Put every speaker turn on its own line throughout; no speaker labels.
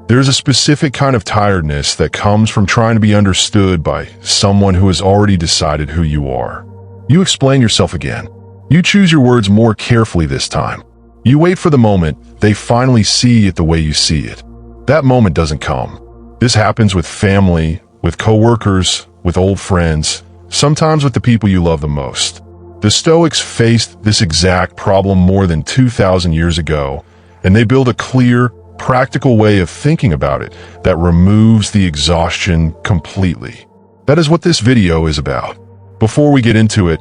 There's a specific kind of tiredness that comes from trying to be understood by someone who has already decided who you are. You explain yourself again. You choose your words more carefully this time. You wait for the moment they finally see it the way you see it. That moment doesn't come. This happens with family, with coworkers, with old friends, sometimes with the people you love the most. The Stoics faced this exact problem more than 2,000 years ago, and they built a clear, practical way of thinking about it that removes the exhaustion completely. That is what this video is about. Before we get into it,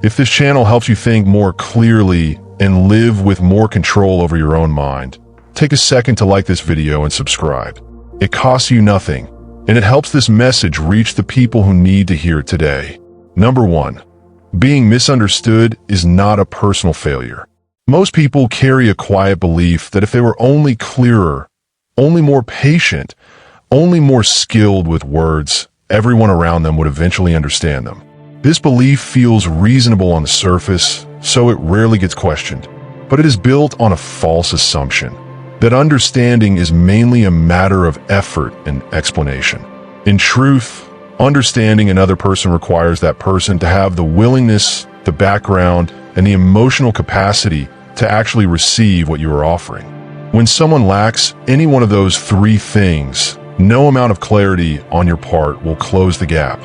if this channel helps you think more clearly and live with more control over your own mind, take a second to like this video and subscribe. It costs you nothing, and it helps this message reach the people who need to hear it today. Number 1. Being misunderstood is not a personal failure. Most people carry a quiet belief that if they were only clearer, only more patient, only more skilled with words, everyone around them would eventually understand them. This belief feels reasonable on the surface, so it rarely gets questioned. But it is built on a false assumption that understanding is mainly a matter of effort and explanation. In truth, understanding another person requires that person to have the willingness, the background, and the emotional capacity to actually receive what you are offering. When someone lacks any one of those three things, no amount of clarity on your part will close the gap.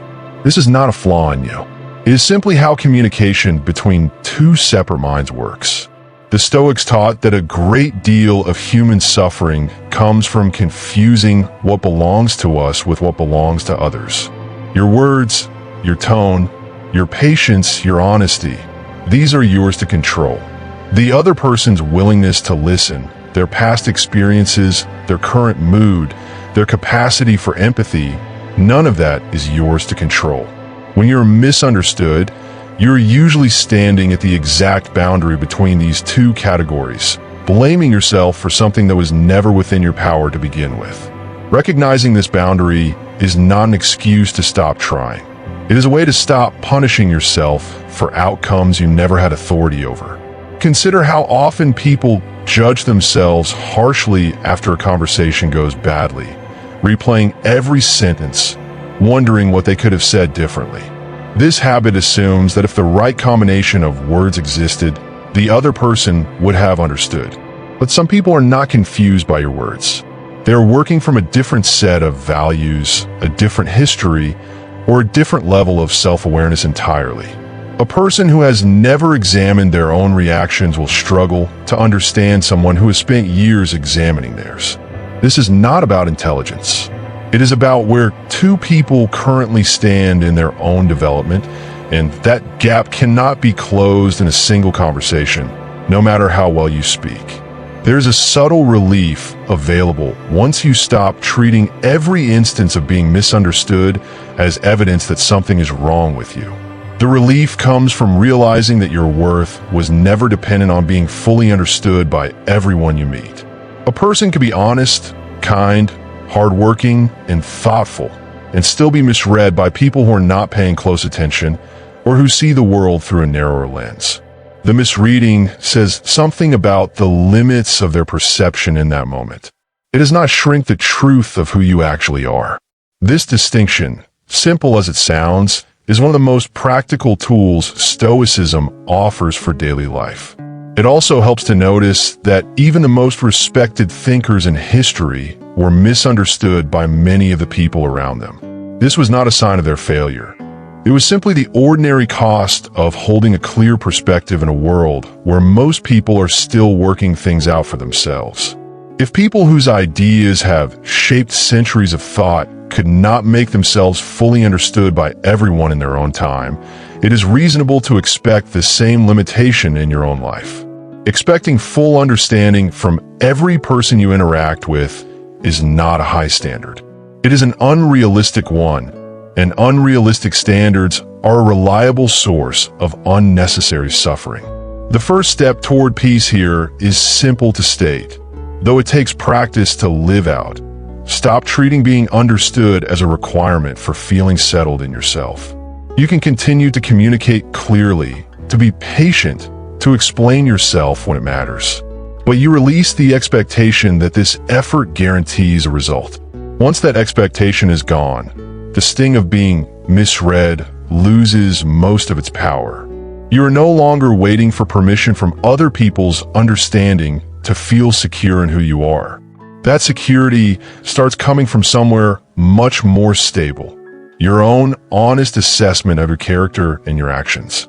This is not a flaw in you. It is simply how communication between two separate minds works. The Stoics taught that a great deal of human suffering comes from confusing what belongs to us with what belongs to others. Your words, your tone, your patience, your honesty, these are yours to control. The other person's willingness to listen, their past experiences, their current mood, their capacity for empathy, none of that is yours to control. When you're misunderstood, you're usually standing at the exact boundary between these two categories, blaming yourself for something that was never within your power to begin with. Recognizing this boundary is not an excuse to stop trying. It is a way to stop punishing yourself for outcomes you never had authority over. Consider how often people judge themselves harshly after a conversation goes badly, replaying every sentence, wondering what they could have said differently. This habit assumes that if the right combination of words existed, the other person would have understood. But some people are not confused by your words. They are working from a different set of values, a different history, or a different level of self-awareness entirely. A person who has never examined their own reactions will struggle to understand someone who has spent years examining theirs. This is not about intelligence. It is about where two people currently stand in their own development, and that gap cannot be closed in a single conversation, no matter how well you speak. There's a subtle relief available once you stop treating every instance of being misunderstood as evidence that something is wrong with you. The relief comes from realizing that your worth was never dependent on being fully understood by everyone you meet. A person can be honest, kind, hardworking, and thoughtful, and still be misread by people who are not paying close attention or who see the world through a narrower lens. The misreading says something about the limits of their perception in that moment. It does not shrink the truth of who you actually are. This distinction, simple as it sounds, is one of the most practical tools Stoicism offers for daily life. It also helps to notice that even the most respected thinkers in history were misunderstood by many of the people around them. This was not a sign of their failure. It was simply the ordinary cost of holding a clear perspective in a world where most people are still working things out for themselves. If people whose ideas have shaped centuries of thought could not make themselves fully understood by everyone in their own time, it is reasonable to expect the same limitation in your own life. Expecting full understanding from every person you interact with is not a high standard. It is an unrealistic one, and unrealistic standards are a reliable source of unnecessary suffering. The first step toward peace here is simple to state, though it takes practice to live out. Stop treating being understood as a requirement for feeling settled in yourself. You can continue to communicate clearly, to be patient, to explain yourself when it matters. but you release the expectation that this effort guarantees a result. Once that expectation is gone, the sting of being misread loses most of its power. You are no longer waiting for permission from other people's understanding to feel secure in who you are. That security starts coming from somewhere much more stable: your own honest assessment of your character and your actions.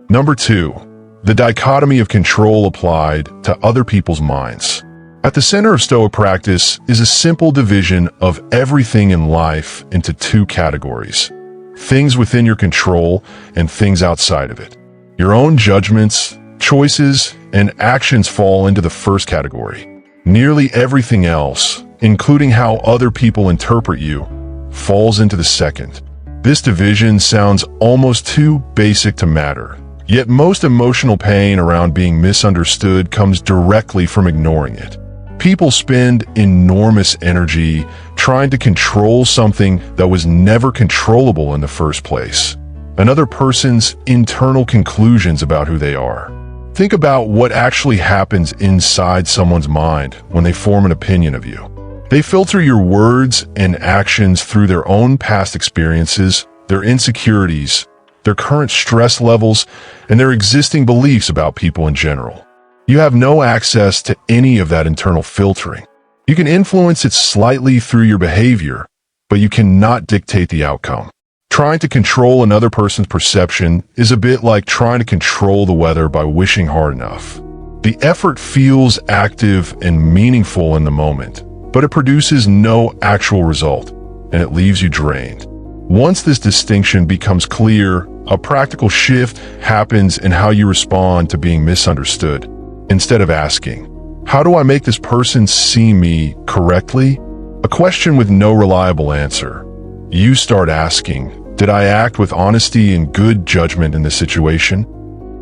Number 2, the dichotomy of control applied to other people's minds. At the center of Stoic practice is a simple division of everything in life into 2 categories: things within your control and things outside of it. Your own judgments, choices, and actions fall into the first category. Nearly everything else, including how other people interpret you, falls into the second. This division sounds almost too basic to matter, yet most emotional pain around being misunderstood comes directly from ignoring it. People spend enormous energy trying to control something that was never controllable in the first place: another person's internal conclusions about who they are. Think about what actually happens inside someone's mind when they form an opinion of you. They filter your words and actions through their own past experiences, their insecurities, their current stress levels, and their existing beliefs about people in general. You have no access to any of that internal filtering. You can influence it slightly through your behavior, but you cannot dictate the outcome. Trying to control another person's perception is a bit like trying to control the weather by wishing hard enough. The effort feels active and meaningful in the moment, but it produces no actual result, and it leaves you drained. Once this distinction becomes clear, a practical shift happens in how you respond to being misunderstood. Instead of asking, "How do I make this person see me correctly?" a question with no reliable answer, you start asking, "Did I act with honesty and good judgment in this situation?"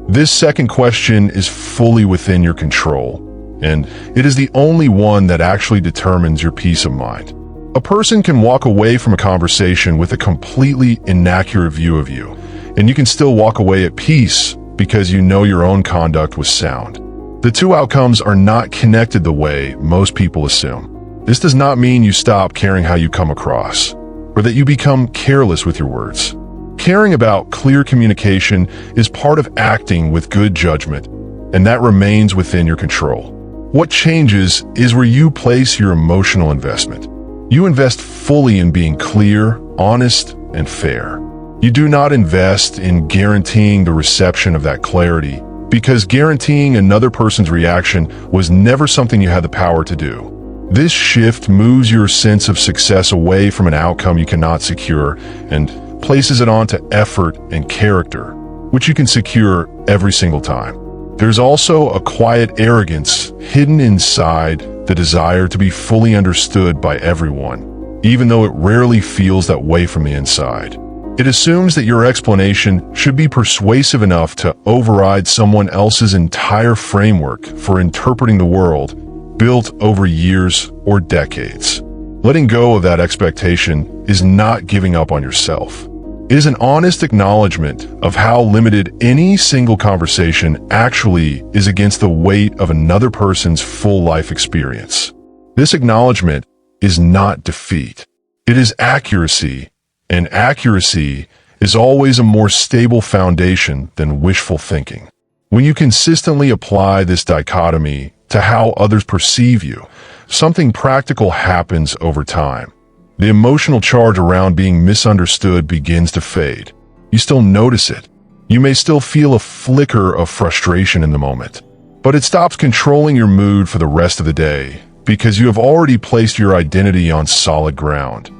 This second question is fully within your control, and it is the only one that actually determines your peace of mind. A person can walk away from a conversation with a completely inaccurate view of you, and you can still walk away at peace because you know your own conduct was sound. The 2 outcomes are not connected the way most people assume. This does not mean you stop caring how you come across, or that you become careless with your words. Caring about clear communication is part of acting with good judgment, and that remains within your control. What changes is where you place your emotional investment. You invest fully in being clear, honest, and fair. You do not invest in guaranteeing the reception of that clarity, because guaranteeing another person's reaction was never something you had the power to do. This shift moves your sense of success away from an outcome you cannot secure and places it onto effort and character, which you can secure every single time. There's also a quiet arrogance hidden inside the desire to be fully understood by everyone, even though it rarely feels that way from the inside. It assumes that your explanation should be persuasive enough to override someone else's entire framework for interpreting the world, built over years or decades. Letting go of that expectation is not giving up on yourself. It is an honest acknowledgement of how limited any single conversation actually is against the weight of another person's full life experience. This acknowledgement is not defeat. It is accuracy, and accuracy is always a more stable foundation than wishful thinking. When you consistently apply this dichotomy to how others perceive you, something practical happens over time. The emotional charge around being misunderstood begins to fade. You still notice it. You may still feel a flicker of frustration in the moment, but it stops controlling your mood for the rest of the day because you have already placed your identity on solid ground,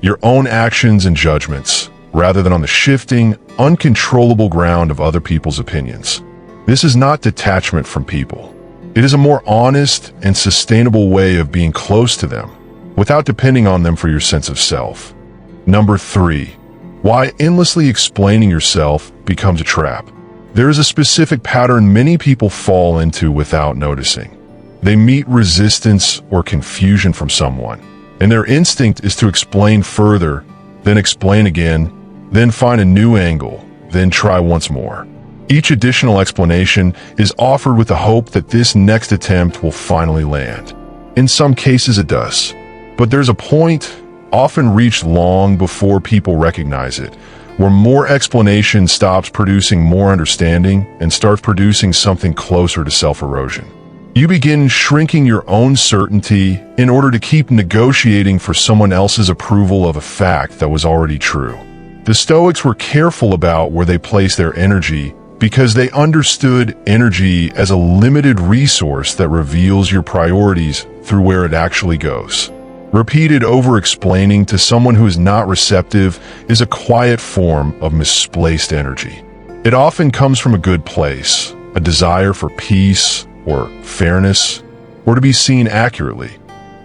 your own actions and judgments, rather than on the shifting, uncontrollable ground of other people's opinions. This is not detachment from people. It is a more honest and sustainable way of being close to them, without depending on them for your sense of self. Number 3, why endlessly explaining yourself becomes a trap. There is a specific pattern many people fall into without noticing. They meet resistance or confusion from someone, and their instinct is to explain further, then explain again, then find a new angle, then try once more. Each additional explanation is offered with the hope that this next attempt will finally land. In some cases it does, but there's a point, often reached long before people recognize it, where more explanation stops producing more understanding and starts producing something closer to self-erosion. You begin shrinking your own certainty in order to keep negotiating for someone else's approval of a fact that was already true. The Stoics were careful about where they placed their energy because they understood energy as a limited resource that reveals your priorities through where it actually goes. Repeated over-explaining to someone who is not receptive is a quiet form of misplaced energy. It often comes from a good place, a desire for peace or fairness, or to be seen accurately.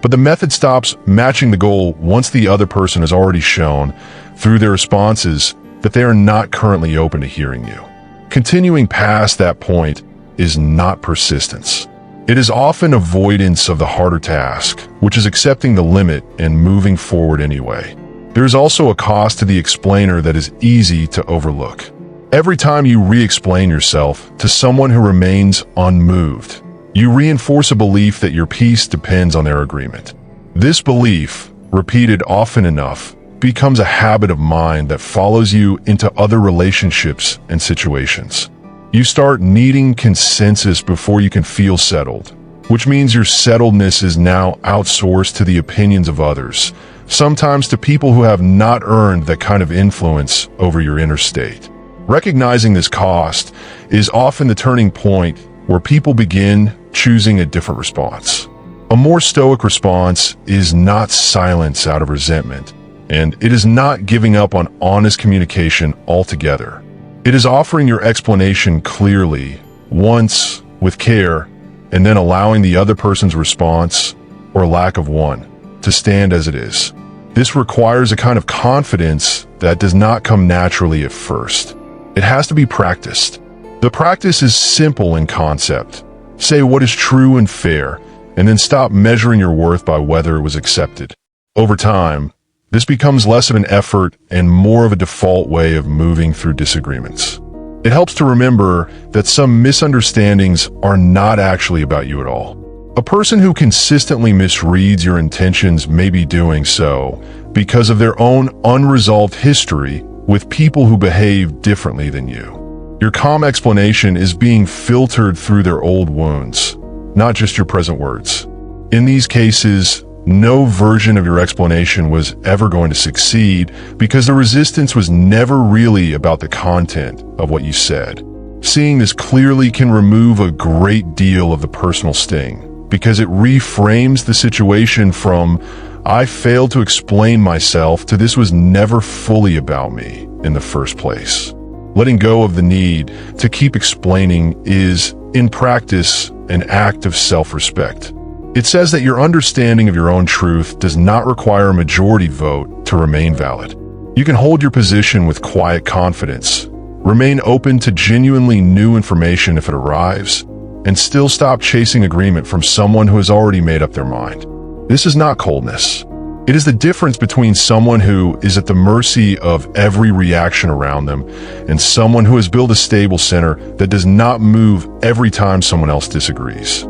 But the method stops matching the goal once the other person has already shown, through their responses, that they are not currently open to hearing you. Continuing past that point is not persistence. It is often avoidance of the harder task, which is accepting the limit and moving forward anyway. There is also a cost to the explainer that is easy to overlook. Every time you re-explain yourself to someone who remains unmoved, you reinforce a belief that your peace depends on their agreement. This belief, repeated often enough, becomes a habit of mind that follows you into other relationships and situations. You start needing consensus before you can feel settled, which means your settledness is now outsourced to the opinions of others, sometimes to people who have not earned that kind of influence over your inner state. Recognizing this cost is often the turning point where people begin choosing a different response. A more stoic response is not silence out of resentment, and it is not giving up on honest communication altogether. It is offering your explanation clearly, once, with care, and then allowing the other person's response, or lack of one, to stand as it is. This requires a kind of confidence that does not come naturally at first. It has to be practiced. The practice is simple in concept. Say what is true and fair, and then stop measuring your worth by whether it was accepted. Over time, this becomes less of an effort and more of a default way of moving through disagreements. It helps to remember that some misunderstandings are not actually about you at all. A person who consistently misreads your intentions may be doing so because of their own unresolved history with people who behave differently than you. Your calm explanation is being filtered through their old wounds, not just your present words. In these cases, no version of your explanation was ever going to succeed because the resistance was never really about the content of what you said. Seeing this clearly can remove a great deal of the personal sting because it reframes the situation from "I failed to explain myself" to "this was never fully about me in the first place." Letting go of the need to keep explaining is, in practice, an act of self-respect. It says that your understanding of your own truth does not require a majority vote to remain valid. You can hold your position with quiet confidence, remain open to genuinely new information if it arrives, and still stop chasing agreement from someone who has already made up their mind. This is not coldness. It is the difference between someone who is at the mercy of every reaction around them and someone who has built a stable center that does not move every time someone else disagrees.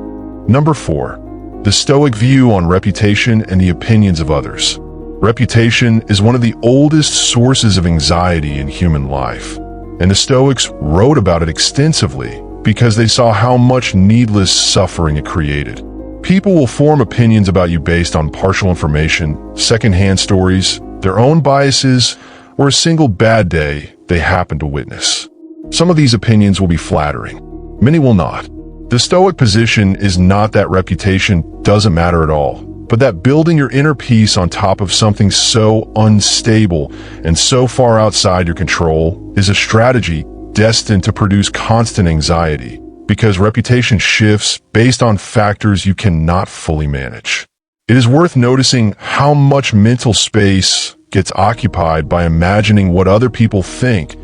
Number 4. The Stoic view on reputation and the opinions of others. Reputation is one of the oldest sources of anxiety in human life, and the Stoics wrote about it extensively because they saw how much needless suffering it created. People will form opinions about you based on partial information, secondhand stories, their own biases, or a single bad day they happen to witness. Some of these opinions will be flattering. Many will not. The Stoic position is not that reputation doesn't matter at all, but that building your inner peace on top of something so unstable and so far outside your control is a strategy destined to produce constant anxiety, because reputation shifts based on factors you cannot fully manage. It is worth noticing how much mental space gets occupied by imagining what other people think,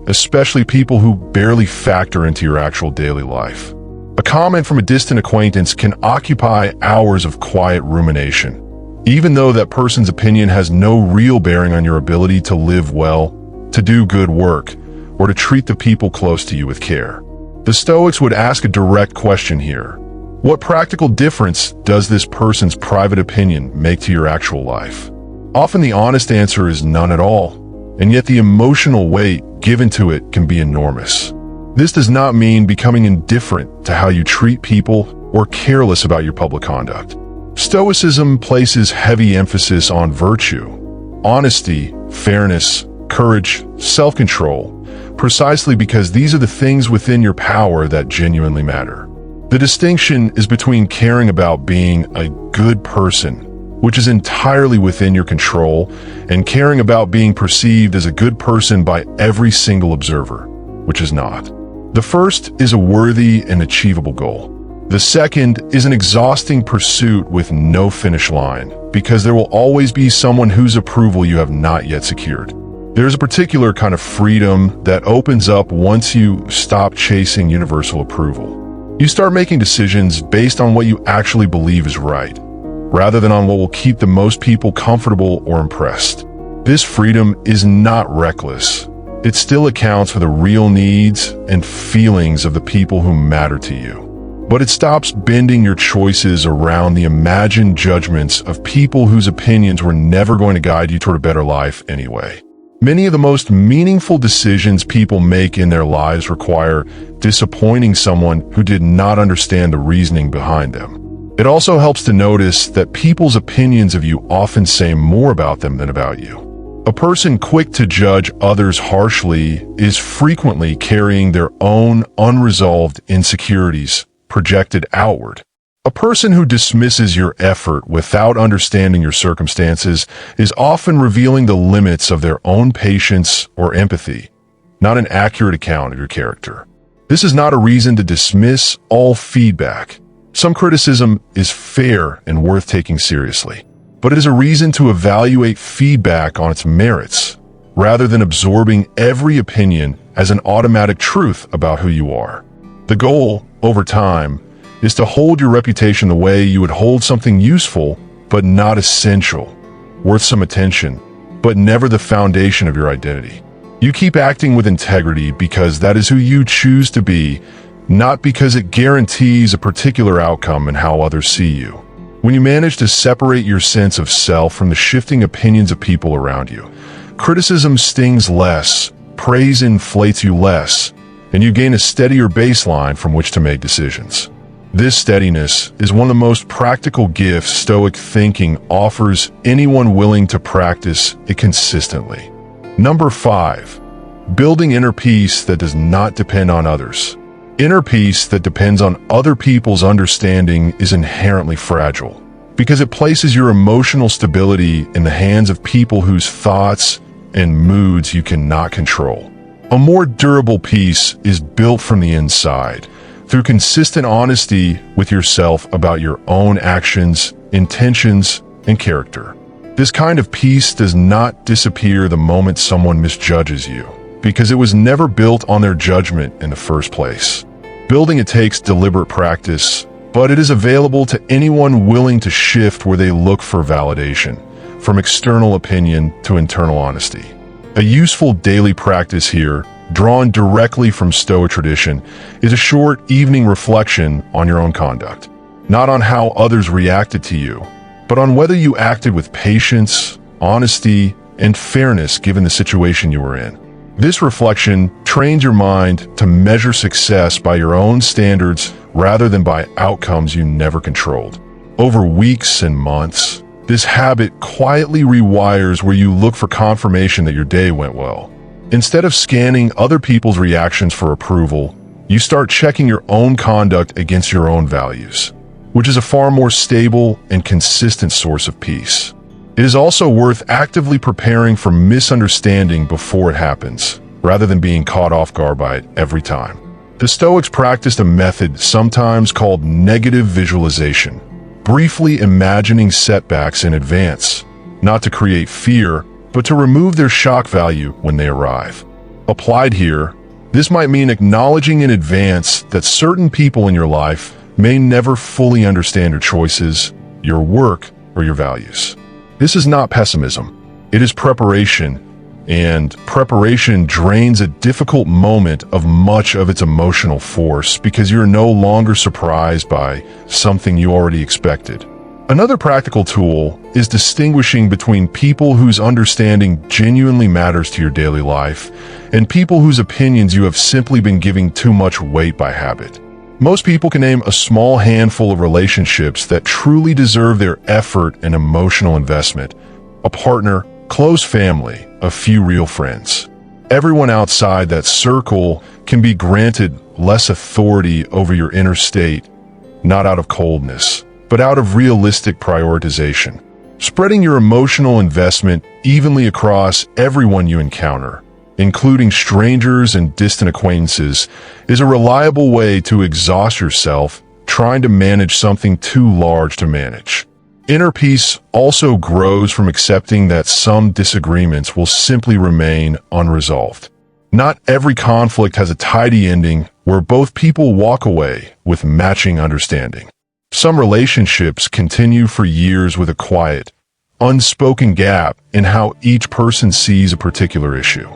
especially people who barely factor into your actual daily life. A comment from a distant acquaintance can occupy hours of quiet rumination, even though that person's opinion has no real bearing on your ability to live well, to do good work, or to treat the people close to you with care. The Stoics would ask a direct question here. What practical difference does this person's private opinion make to your actual life? Often the honest answer is none at all, and yet the emotional weight given to it can be enormous. This does not mean becoming indifferent to how you treat people or careless about your public conduct. Stoicism places heavy emphasis on virtue, honesty, fairness, courage, self-control, precisely because these are the things within your power that genuinely matter. The distinction is between caring about being a good person, which is entirely within your control, and caring about being perceived as a good person by every single observer, which is not. The first is a worthy and achievable goal. The second is an exhausting pursuit with no finish line, because there will always be someone whose approval you have not yet secured. There's a particular kind of freedom that opens up once you stop chasing universal approval. You start making decisions based on what you actually believe is right, rather than on what will keep the most people comfortable or impressed. This freedom is not reckless. It still accounts for the real needs and feelings of the people who matter to you. But it stops bending your choices around the imagined judgments of people whose opinions were never going to guide you toward a better life anyway. Many of the most meaningful decisions people make in their lives require disappointing someone who did not understand the reasoning behind them. It also helps to notice that people's opinions of you often say more about them than about you. A person quick to judge others harshly is frequently carrying their own unresolved insecurities projected outward. A person who dismisses your effort without understanding your circumstances is often revealing the limits of their own patience or empathy, not an accurate account of your character. This is not a reason to dismiss all feedback. Some criticism is fair and worth taking seriously, but it is a reason to evaluate feedback on its merits, rather than absorbing every opinion as an automatic truth about who you are. The goal, over time, is to hold your reputation the way you would hold something useful, but not essential, worth some attention, but never the foundation of your identity. You keep acting with integrity because that is who you choose to be, not because it guarantees a particular outcome in how others see you. When you manage to separate your sense of self from the shifting opinions of people around you, criticism stings less, praise inflates you less, and you gain a steadier baseline from which to make decisions. This steadiness is one of the most practical gifts Stoic thinking offers anyone willing to practice it consistently. Number 5, building inner peace that does not depend on others. Inner peace that depends on other people's understanding is inherently fragile, because it places your emotional stability in the hands of people whose thoughts and moods you cannot control. A more durable peace is built from the inside, through consistent honesty with yourself about your own actions, intentions, and character. This kind of peace does not disappear the moment someone misjudges you, because it was never built on their judgment in the first place. Building it takes deliberate practice, but it is available to anyone willing to shift where they look for validation, from external opinion to internal honesty. A useful daily practice here, drawn directly from Stoic tradition, is a short evening reflection on your own conduct. Not on how others reacted to you, but on whether you acted with patience, honesty, and fairness given the situation you were in. This reflection trains your mind to measure success by your own standards rather than by outcomes you never controlled. Over weeks and months, this habit quietly rewires where you look for confirmation that your day went well. Instead of scanning other people's reactions for approval, you start checking your own conduct against your own values, which is a far more stable and consistent source of peace. It is also worth actively preparing for misunderstanding before it happens, rather than being caught off guard by it every time. The Stoics practiced a method sometimes called negative visualization, briefly imagining setbacks in advance, not to create fear, but to remove their shock value when they arrive. Applied here, this might mean acknowledging in advance that certain people in your life may never fully understand your choices, your work, or your values. This is not pessimism. It is preparation, and preparation drains a difficult moment of much of its emotional force because you're no longer surprised by something you already expected. Another practical tool is distinguishing between people whose understanding genuinely matters to your daily life and people whose opinions you have simply been giving too much weight by habit. Most people can name a small handful of relationships that truly deserve their effort and emotional investment: a partner, close family, a few real friends. Everyone outside that circle can be granted less authority over your inner state, not out of coldness, but out of realistic prioritization. Spreading your emotional investment evenly across everyone you encounter, including strangers and distant acquaintances, is a reliable way to exhaust yourself trying to manage something too large to manage. Inner peace also grows from accepting that some disagreements will simply remain unresolved. Not every conflict has a tidy ending where both people walk away with matching understanding. Some relationships continue for years with a quiet, unspoken gap in how each person sees a particular issue.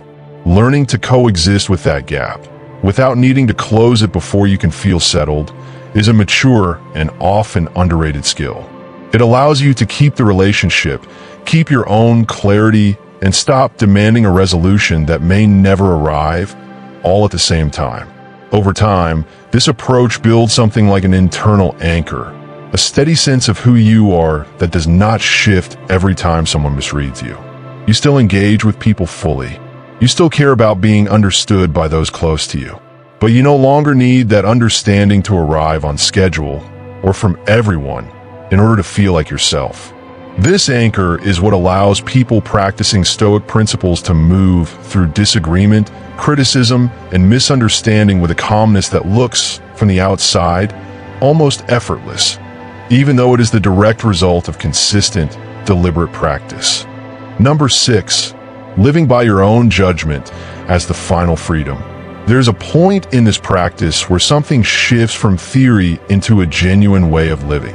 Learning to coexist with that gap, without needing to close it before you can feel settled, is a mature and often underrated skill. It allows you to keep the relationship, keep your own clarity, and stop demanding a resolution that may never arrive, all at the same time. Over time, this approach builds something like an internal anchor, a steady sense of who you are that does not shift every time someone misreads you. You still engage with people fully. You still care about being understood by those close to you. But you no longer need that understanding to arrive on schedule or from everyone in order to feel like yourself. This anchor is what allows people practicing Stoic principles to move through disagreement, criticism, and misunderstanding with a calmness that looks, from the outside, almost effortless, even though it is the direct result of consistent, deliberate practice. Number 6, living by your own judgment as the final freedom. There's a point in this practice where something shifts from theory into a genuine way of living.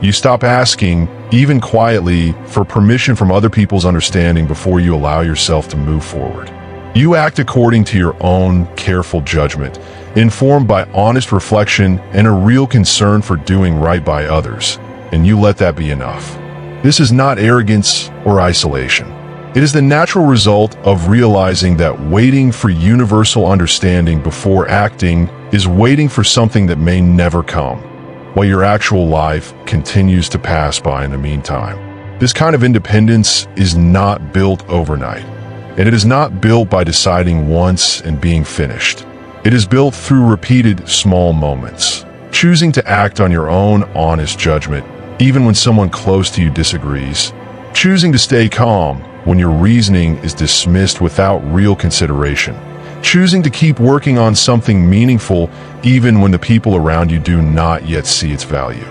You stop asking, even quietly, for permission from other people's understanding before you allow yourself to move forward. You act according to your own careful judgment, informed by honest reflection and a real concern for doing right by others, and you let that be enough. This is not arrogance or isolation. It is the natural result of realizing that waiting for universal understanding before acting is waiting for something that may never come, while your actual life continues to pass by in the meantime. This kind of independence is not built overnight, and it is not built by deciding once and being finished. It is built through repeated small moments, choosing to act on your own honest judgment, even when someone close to you disagrees, choosing to stay calm when your reasoning is dismissed without real consideration, choosing to keep working on something meaningful even when the people around you do not yet see its value.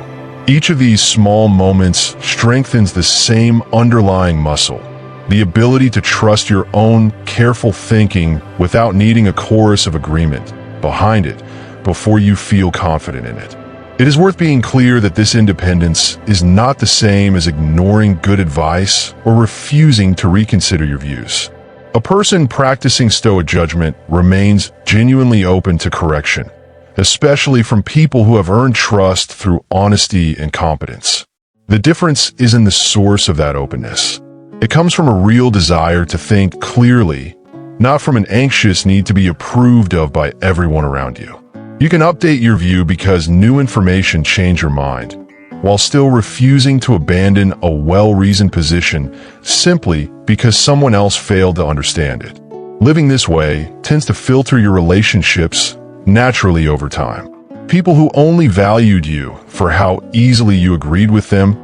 Each of these small moments strengthens the same underlying muscle, the ability to trust your own careful thinking without needing a chorus of agreement behind it before you feel confident in it. It is worth being clear that this independence is not the same as ignoring good advice or refusing to reconsider your views. A person practicing Stoic judgment remains genuinely open to correction, especially from people who have earned trust through honesty and competence. The difference is in the source of that openness. It comes from a real desire to think clearly, not from an anxious need to be approved of by everyone around you. You can update your view because new information changed your mind, while still refusing to abandon a well-reasoned position simply because someone else failed to understand it. Living this way tends to filter your relationships naturally over time. People who only valued you for how easily you agreed with them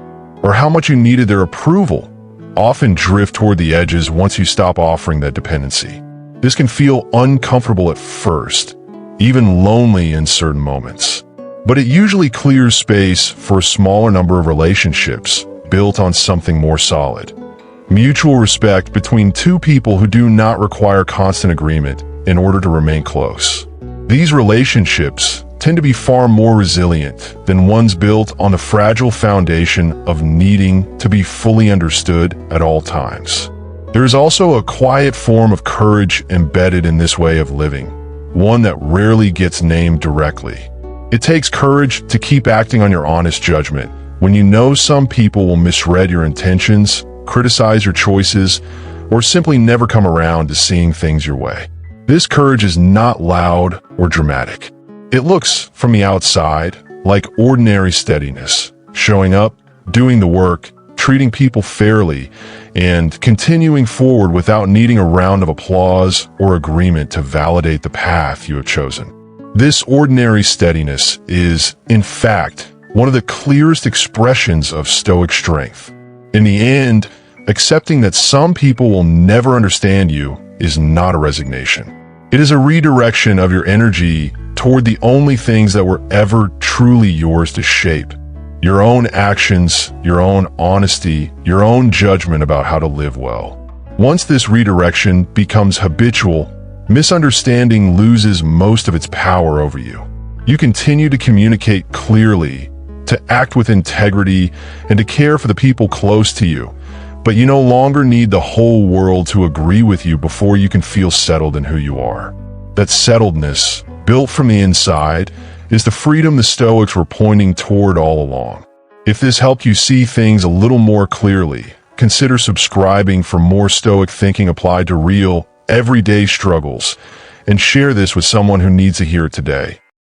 or how much you needed their approval often drift toward the edges once you stop offering that dependency. This can feel uncomfortable at first, even lonely in certain moments. But it usually clears space for a smaller number of relationships built on something more solid. Mutual respect between two people who do not require constant agreement in order to remain close. These relationships tend to be far more resilient than ones built on the fragile foundation of needing to be fully understood at all times. There is also a quiet form of courage embedded in this way of living, one that rarely gets named directly. It takes courage to keep acting on your honest judgment when you know some people will misread your intentions, criticize your choices, or simply never come around to seeing things your way. This courage is not loud or dramatic. It looks, from the outside, like ordinary steadiness, showing up, doing the work, treating people fairly, and continuing forward without needing a round of applause or agreement to validate the path you have chosen. This ordinary steadiness is, in fact, one of the clearest expressions of Stoic strength. In the end, accepting that some people will never understand you is not a resignation. It is a redirection of your energy toward the only things that were ever truly yours to shape. Your own actions, your own honesty, your own judgment about how to live well. Once this redirection becomes habitual, misunderstanding loses most of its power over you. You continue to communicate clearly, to act with integrity, and to care for the people close to you. But you no longer need the whole world to agree with you before you can feel settled in who you are. That settledness, built from the inside, is the freedom the Stoics were pointing toward all along. If this helped you see things a little more clearly, consider subscribing for more Stoic thinking applied to real, everyday struggles, and share this with someone who needs to hear it today.